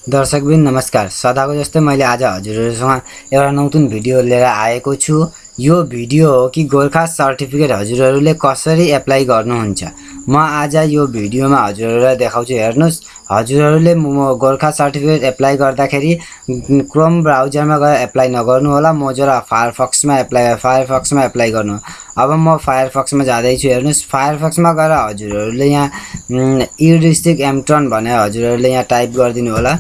दर्शकबिन नमस्कार। सदाको जस्तै मैले आज हजुरहरुसँग एउटा नতুन भिडियो लिएर आएको छु। यो भिडियो हो कि गोर्खा सर्टिफिकेट हजुरहरुले कसरी एप्लाई गर्नुहुन्छ। म आज यो भिडियोमा हजुरहरुलाई देखाउँछु। हेर्नुस्, हजुरहरुले गोर्खा सर्टिफिकेट एप्लाई गर्दाखेरि क्रोम ब्राउजरमा गएर एप्लाई नगर्नु होला, मोजिला फायरफक्समा एप्लाई गर्नु। अब म फायरफक्समा जाँदै छु। हेर्नुस्, फायरफक्समा गएर हजुरहरुले यहाँ ई-डिस्ट्रिक्ट एमट्रन भनेर हजुरहरुले यहाँ टाइप गरिदिनु होला।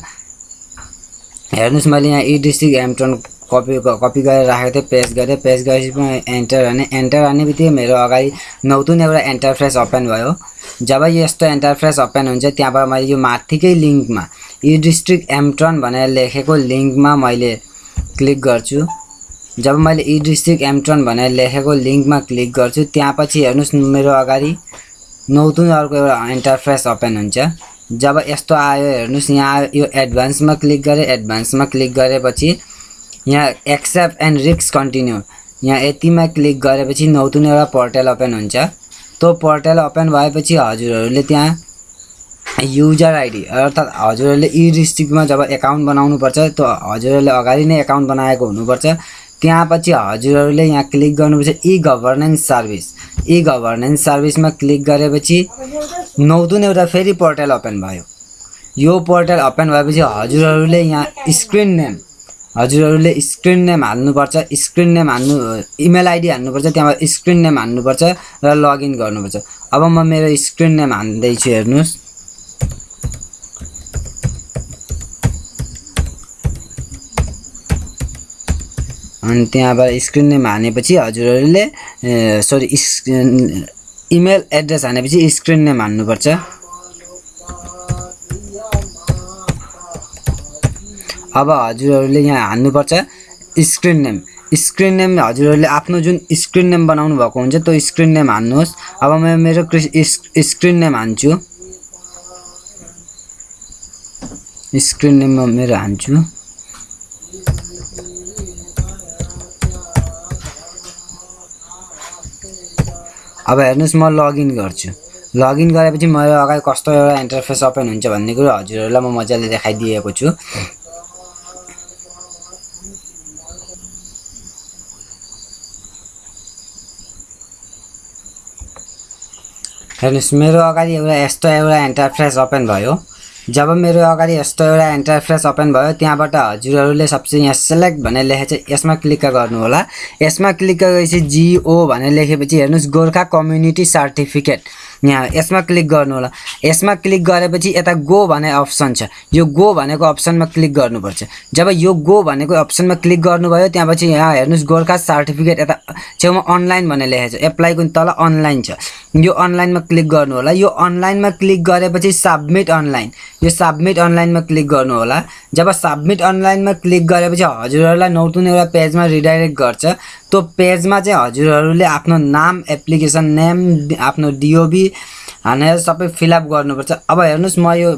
हेर्नुस्, मैले यहाँ ई-डिस्ट्रिक्ट एमट्रन कपी गरेर राखेको थिएँ, पेस्ट गरेपछि एन्टर हान्ने बित्तिकै मेरो अगाडि नतुन एउटा इन्टरफेस ओपन भयो। जब यस्तो इन्टरफेस ओपन हुन्छ, त्यहाँबाट मैले यो माथिकै लिंकमा ई-डिस्ट्रिक्ट एमट्रन भनेर लेखेको लिंकमा मैले क्लिक गर्छु। जब मैले ई-डिस्ट्रिक्ट एमट्रन भनेर लेखेको लिंकमा क्लिक गर्छु, त्यसपछि हेर्नुस् मेरो अगाडि नतुन अर्को एउटा इन्टरफेस ओपन हुन्छ। जब यस्तो आयो, हेर्नुस् यहाँ यो एडभान्समा क्लिक गरेपछि यहाँ एक्सेप्ट एन्ड रिस्क कन्टिन्यू, यहाँ यतिमा क्लिक गरेपछि नतुन एउटा पोर्टल ओपन हुन्छ। त्यो पोर्टल ओपन भएपछि हजुरहरुले त्यहाँ युजर आइडी अर्थात हजुरहरुले ई-डिस्ट्रिक्टमा जब अकाउन्ट बनाउनु पर्छ, त्यो हजुरहरुले अगाडि नै अकाउन्ट बनाएको हुनुपर्छ। त्यसपछि हजुरहरुले यहाँ क्लिक गर्नुपर्छ ई गभर्नेन्स सर्भिसमा क्लिक गरेपछि नतुन एउटा फेरि पोर्टल ओपन भयो। यो पोर्टल ओपन भएपछि हजुरहरुले यहाँ स्क्रिन नेम हाल्नुपर्छ। इमेल आइडी हाल्नुपर्छ, त्यहाँबाट स्क्रिन नेम हाल्नुपर्छ र लगइन गर्नुपर्छ। अब म मेरो स्क्रिन नेम हाल्दै छु। हेर्नुस्, अनि त्यहाँबाट स्क्रिन नेम हालेपछि हजुरहरुले इमेल एड्रेस हालेपछि स्क्रिन नेम हाल्नुपर्छ। अब हजुरहरुले यहाँ हाल्नुपर्छ स्क्रिन नेम हजुरहरुले आफ्नो जुन स्क्रिन नेम बनाउनु भएको हुन्छ त्यो स्क्रिन नेम हाल्नुहोस्। अब म मेरो स्क्रिन नेम हाल्छु। स्क्रिन नेम मेरो हाल्छु। अब हेर्नुस्, म लगइन गर्छु। लगइन गरेपछि मेरो अगाडि कस्तो एउटा इन्टरफेस ओपन हुन्छ भन्ने कुरा हजुरहरुलाई म मजाले देखाइदिएको छु। हेर्नुस्, मेरो अगाडि यस्तो एउटा इन्टरफेस ओपन भयो। जब मेरो अगाडि यस्तो एउटा इन्टरफेस ओपन भयो, त्यहाँबाट हजुरहरुले सबसे यहाँ सेलेक्ट भनेर लेखेको छ, यसमा क्लिक गर्नु होला। यसमा क्लिक गरेपछि GO भनेर लेखेपछि हेर्नुस् गोर्खा कम्युनिटी सर्टिफिकेट, यहाँ यसमा क्लिक गर्नु होला। यसमा क्लिक गरेपछि यता गो भन्ने अप्सन छ, यो गो भनेको अप्सनमा क्लिक गर्नुपर्छ। जब यो गो भनेको अप्सनमा क्लिक गर्नुभयो, त्यसपछि यहाँ हेर्नुस् गोर्खा सर्टिफिकेट यता छेउमा अनलाइन भनेर लेखेको छ, एप्लाईको तल अनलाइन छ, यो अनलाइनमा क्लिक गर्नु होला। यो अनलाइनमा क्लिक गरेपछि सबमिट अनलाइन, यो सबमिट अनलाइनमा क्लिक गर्नु होला। जब सबमिट अनलाइनमा क्लिक गरेपछि हजुरहरुलाई नतुन एउटा पेजमा रिडाइरेक्ट गर्छ। त्यो पेजमा चाहिँ हजुरहरुले आफ्नो नाम, एप्लिकेसन नेम, आफ्नो DOB हालेर सबै फिलअप गर्नुपर्छ। अब हेर्नुस्, म यो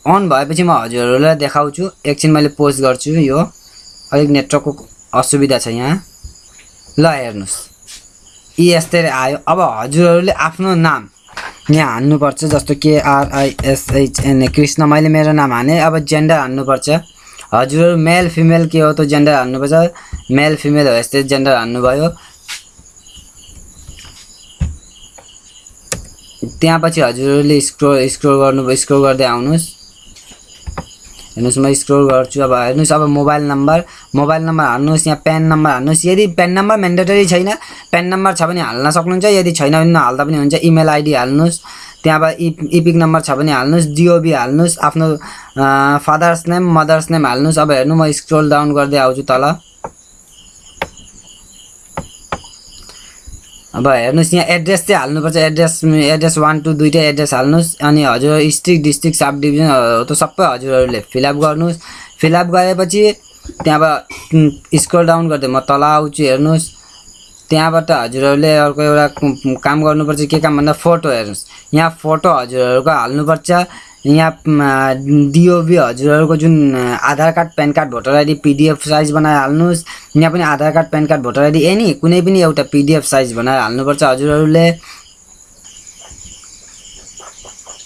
अन भएपछि म हजुरहरुलाई देखाउँछु। एकछिन मैले पोस्ट गर्छु, यो अलिक नेटवर्कको असुविधा छ यहाँ। ल हेर्नुस्, यस्तै आयो। अब हजुरहरुले आफ्नो नाम यहाँ हाल्नुपर्छ, जस्तो KRISHN कृष्ण, मैले मेरो नाम हाने। अब जेन्डर हाल्नुपर्छ। हजुरहरु मेल फिमेल के हो त्यो जेन्डर हाल्नुपर्छ। मेल फिमेल हो यस्तै जेन्डर हाल्नुभयो। त्यसपछि हजुरहरुले स्क्रोल गर्दै आउनुस्। हेर्नुस्, म स्क्रोल गर्छु। अब हेर्नुस्, अब मोबाइल नम्बर हाल्नुस्, यहाँ पेन नम्बर हाल्नुस्। यदि पेन नम्बर म्यान्डेटरी छैन, पेन नम्बर छ भने हाल्न सक्नुहुन्छ, यदि छैन भने नहाल्दा पनि हुन्छ। इमेल आइडी हाल्नुस्, त्यहाँबाट इपिक नम्बर छ भने हाल्नुस्। DOB हाल्नुस्, आफ्नो फादर्स नेम, मदर्स नेम हाल्नुस्। अब हेर्नु, म स्क्रोल डाउन गर्दै आउँछु तल। अब हेर्नुस्, यहाँ एड्रेस चाहिँ हाल्नुपर्छ। एड्रेस 1 2 दुईटै एड्रेस हाल्नुस्। अनि हजुर डिस्ट्रिक्ट सब डिभिजन त सबै हजुरहरुले फिलअप गर्नुस्। फिलअप गरेपछि त्यहाँबाट स्क्रोल डाउन गर्दै म तल आउँछु। हेर्नुस्, त्यहाँबाट हजुरहरुले अर्को एउटा काम गर्नुपर्छ। के काम भन्दा फोटो, हेर्नुस् यहाँ फोटो हजुरहरुको हाल्नुपर्छ। यहाँ DOB हजुरहरुको जुन Aadhaar card, PAN card, voter ID PDF size बनाएर हाल्नुस्। यहाँ पनि Aadhaar card, PAN card, voter ID any कुनै पनि एउटा PDF साइज बनाएर हाल्नुपर्छ हजुरहरुले।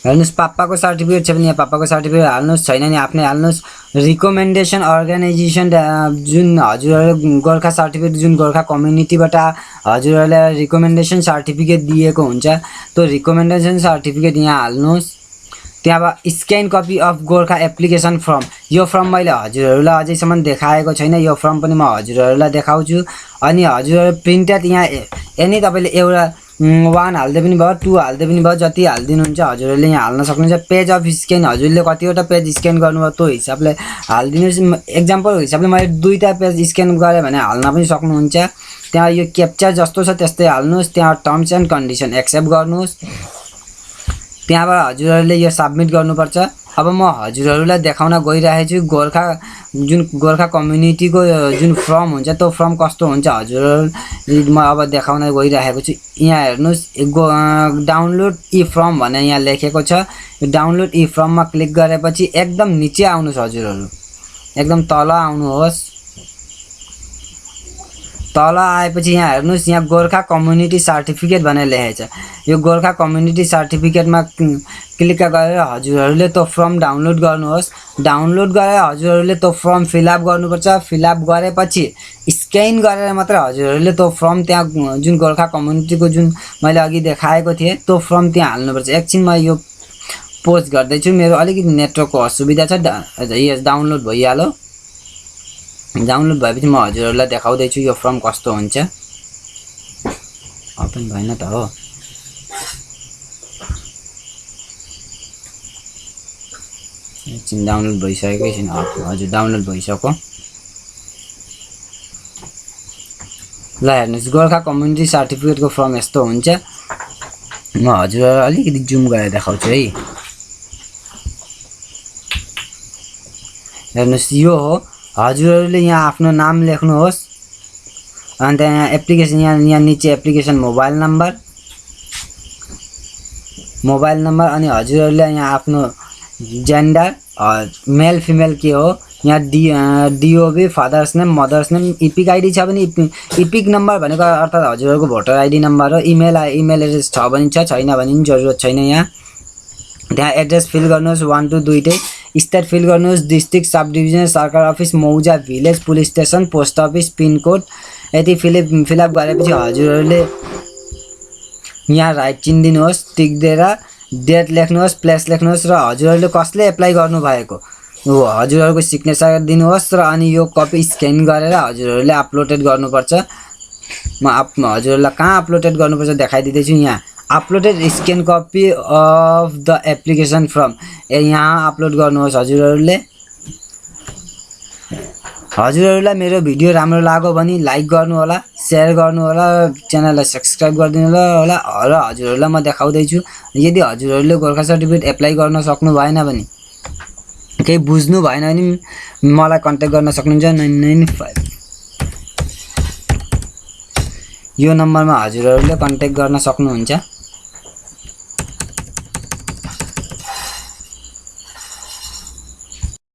हेर्नुस् पापाको सर्टिफिकेट छ भने यहाँ पापाको सर्टिफिकेट हाल्नुस्, छैन नि आफ्नै हाल्नुस्। रिकमेन्डेसन अर्गनाइजेसन जुन हजुरहरूले गोर्खा सर्टिफिकेट जुन गोर्खा कम्युनिटीबाट हजुरहरूलाई रिकमेन्डेसन सर्टिफिकेट दिएको हुन्छ त्यो रिकमेन्डेसन सर्टिफिकेट यहाँ हाल्नुस्। त्यहाँबाट scan copy of Gorkha application form, यो फर्म मैले हजुरहरूलाई अझैसम्म देखाएको छैन, यो फर्म पनि म हजुरहरूलाई देखाउँछु। अनि हजुरहरू प्रिन्टेड यहाँ एनी तपाईँले एउटा 1 हाल्दै पनि भयो, 2 हाल्दै पनि भयो, जति हालिदिनुहुन्छ हजुरहरूले यहाँ हाल्न सक्नुहुन्छ। पेज अफ स्क्यान हजुरले कतिवटा पेज स्क्यान गर्नुभयो त्यो हिसाबले हालिदिनुहोस्। एक्जाम्पल हिसाबले मैले 2टा पेज स्क्यान गरेँ भने हाल्न पनि सक्नुहुन्छ। त्यहाँ यो क्याप्चा जस्तो छ त्यस्तै हाल्नुहोस्। त्यहाँ टर्म्स एन्ड कन्डिसन एक्सेप्ट गर्नुहोस्। त्यहाँबाट हजुरहरूले यो सबमिट गर्नुपर्छ। अब म हजुरहरूलाई देखाउन गइरहेको छु गोर्खा कम्युनिटीको जुन फर्म हुन्छ त्यो फर्म कस्तो हुन्छ हजुरहरू म अब देखाउन गइरहेको छु। यहाँ हेर्नुहोस् डाउनलोड ई फर्म भनेर यहाँ लेखेको छ। यो डाउनलोड ई फर्ममा क्लिक गरेपछि एकदम निचे आउनुहोस् हजुरहरू, एकदम तल आउनुहोस्। तल आएपछि यहाँ हेर्नुहोस् यहाँ गोर्खा कम्युनिटी सर्टिफिकेट भनेर लेखेको छ। यो गोर्खा कम्युनिटी सर्टिफिकेटमा क्लिक गरेर हजुरहरूले त्यो फर्म डाउनलोड गर्नुहोस्। डाउनलोड गरेर हजुरहरूले त्यो फर्म फिलअप गर्नुपर्छ। फिलअप गरेपछि स्क्यान गरेर मात्र हजुरहरूले त्यो फर्म त्यहाँ जुन गोर्खा कम्युनिटीको जुन मैले अघि देखाएको थिएँ त्यो फर्म त्यहाँ हाल्नुपर्छ। एकछिनमा यो पोस्ट गर्दैछु, मेरो अलिकति नेटवर्कको असुविधा छ। डाउनलोड भइहाल्यो। डाउनलोड भएपछि म हजुरहरूलाई देखाउँदैछु यो फर्म कस्तो हुन्छ। ओपन भएन त हो। एकछिन डाउनलोड भइसकेकै छैन। हजुर डाउनलोड भइसक्यो। ल हेर्नुहोस् गोर्खा कम्युनिटी सर्टिफिकेटको फर्म यस्तो हुन्छ। म हजुरलाई अलिकति जुम गरेर देखाउँछु है। हेर्नुहोस् यो हो। हजुरहरूले यहाँ आफ्नो नाम लेख्नुहोस्। अन्त यहाँ एप्लिकेसन यहाँ निचे एप्लिकेसन मोबाइल नम्बर अनि हजुरहरूले यहाँ आफ्नो जेन्डर मेल फिमेल के हो, यहाँ DOB father's name mother's name, EPIC ID छ भने इपिक नम्बर भनेको अर्थात् हजुरहरूको भोटर आइडी नम्बर हो। इमेल एड्रेस छ भने छ, छैन भने पनि जरुरत छैन। यहाँ त्यहाँ एड्रेस फिल गर्नुहोस् 1 to 2 स्टेट फिल गर्नुहोस्, डिस्ट्रिक्ट सब डिभिजन सरकार अफिस मौजा village police station post office pincode यति फिलअप गरेपछि हजुरहरूले यहाँ राइट चिन्ह दिनुहोस्। टिक दिएर डेट लेख्नुहोस्, प्लेस लेख्नुहोस् र हजुरहरूले कसले एप्लाई गर्नुभएको हजुरहरूको सिग्नेचर दिनुहोस्। र अनि यो कपी स्क्यान गरेर हजुरहरूले अपलोडेड गर्नुपर्छ। म हजुरहरूलाई कहाँ अपलोडेड गर्नुपर्छ देखाइदिँदैछु। यहाँ uploaded scan copy of the application form यहाँ अपलोड गर्नुहोस्। हजुरहरूलाई मेरो भिडियो राम्रो लाग्यो भने लाइक गर्नु होला, शेयर गर्नु होला, च्यानललाई सब्स्क्राइब गरिदिनु होला। र हजुरहरूलाई म देखाउँदैछु यदि हजुरहरूले गोर्खा सर्टिफिकेट एप्लाई गर्न सक्नु भएन भने, केही बुझ्नु भएन भने मलाई कन्ट्याक्ट गर्न सक्नुहुन्छ 995 यो नम्बरमा हजुरहरूले कन्ट्याक्ट गर्न सक्नुहुन्छ।